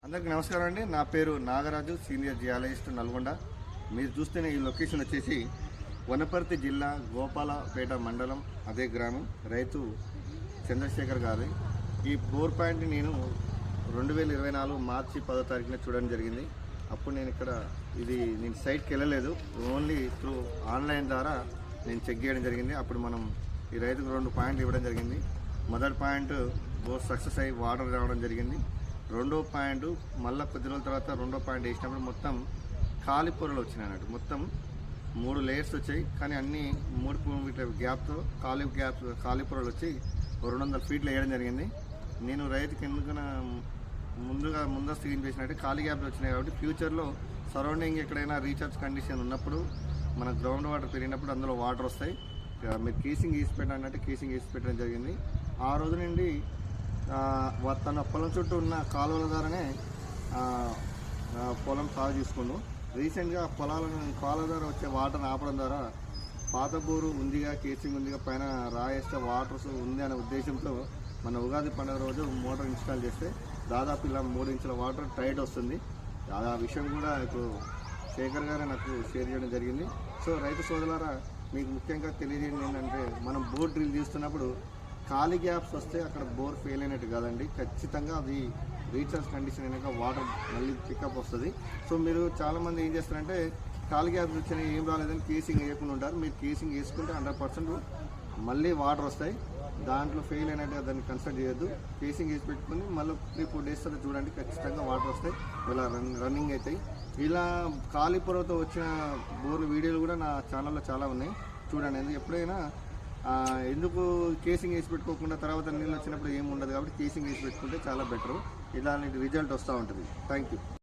అందరికీ నమస్కారం అండి. నా పేరు నాగరాజు, సీనియర్ జియాలజిస్ట్, నల్గొండ. మీరు చూస్తేనే ఈ లొకేషన్ వచ్చేసి వనపర్తి జిల్లా గోపాలపేట మండలం, అదే గ్రామం. రైతు చంద్రశేఖర్ గారి ఈ బోర్ పాయింట్ నేను 2024 మార్చి 10వ తారీఖున చూడడం జరిగింది. అప్పుడు నేను నేను సైట్కి వెళ్ళలేదు, ఓన్లీ త్రూ ఆన్లైన్ ద్వారా నేను చెక్ చేయడం జరిగింది. అప్పుడు మనం ఈ రైతుకు 2 పాయింట్లు ఇవ్వడం జరిగింది. మొదటి పాయింట్ బోర్ సక్సెస్ అయ్యి వాటర్ రావడం జరిగింది. రెండో పాయింట్ మళ్ళీ కొద్ది రోజుల తర్వాత రెండో పాయింట్ వేసినప్పుడు మొత్తం ఖాళీ పొరలు వచ్చినాయి అన్నట్టు. మొత్తం 3 లేయర్స్ వచ్చాయి, కానీ అన్నీ 3 మీటర్ల గ్యాప్తో ఖాళీ పొరలు వచ్చి 200 ఫీట్లు వేయడం జరిగింది. నేను రైతుకి ఎందుకన్నా ముందస్తు ఏం చేసినట్టు ఖాళీ గ్యాప్లు వచ్చినాయి కాబట్టి ఫ్యూచర్లో సరౌండింగ్ ఎక్కడైనా రీఛార్జ్ కండిషన్ ఉన్నప్పుడు మన గ్రౌండ్ వాటర్ పెరిగినప్పుడు అందులో వాటర్ వస్తాయి. మీరు కేసింగ్ వేసి పెట్టాలంటే కేసింగ్ వేసి పెట్టడం జరిగింది. ఆ రోజు నుండి తన పొలం చుట్టూ ఉన్న కాలువల ద్వారానే పొలం సాగు చేసుకున్నాం. రీసెంట్గా కాలువ ద్వారా వచ్చే వాటర్ ఆపడం ద్వారా పాత బోరు ఉందిగా, కేసింగ్ ఉందిగా, పైన రాయేస్తే వాటర్స్ ఉంది అనే ఉద్దేశంతో మన ఉగాది పండుగ రోజు మోటార్ ఇన్స్టాల్ చేస్తే దాదాపు ఇలా 3 ఇంచుల వాటర్ టైట్ వస్తుంది. ఆ విషయం కూడా ఇప్పుడు శేఖర్ గారే నాకు షేర్ చేయడం జరిగింది. సో రైతు సోదరులారా, మీకు ముఖ్యంగా తెలియజేయండి ఏంటంటే, మనం బోర్ డ్రిల్ చేస్తున్నప్పుడు ఖాళీ గ్యాప్స్ వస్తే అక్కడ బోర్ ఫెయిల్ అయినట్టు కాదండి. ఖచ్చితంగా అది రీఛార్జ్ కండిషన్ అయినాక వాటర్ మళ్ళీ పికప్ వస్తుంది. సో మీరు చాలామంది ఏం చేస్తారంటే ఖాళీ గ్యాప్స్ వచ్చినాయి ఏం రాలేదని కేసింగ్ వేయకుండా ఉంటారు. మీరు కేసింగ్ వేసుకుంటే 100% మళ్ళీ వాటర్ వస్తాయి. దాంట్లో ఫెయిల్ అయినట్టుగా దాన్ని కన్సిడర్ చేయొద్దు. కేసింగ్ వేసి పెట్టుకుని మళ్ళీ 3-4 డేస్ తర్వాత చూడండి, ఖచ్చితంగా వాటర్ వస్తాయి, ఇలా రన్నింగ్ అవుతాయి. ఇలా ఖాళీ పొరతో వచ్చిన బోర్లు వీడియోలు కూడా నా ఛానల్లో చాలా ఉన్నాయి, చూడండి. ఎప్పుడైనా ఎందుకు కేసింగ్ వేసి పెట్టుకోకుండా తర్వాత నీళ్ళు వచ్చినప్పుడు ఏమి ఉండదు కాబట్టి కేసింగ్ వేసి పెట్టుకుంటే చాలా బెటర్. ఇలాంటి రిజల్ట్ వస్తూ ఉంటుంది. Thank you.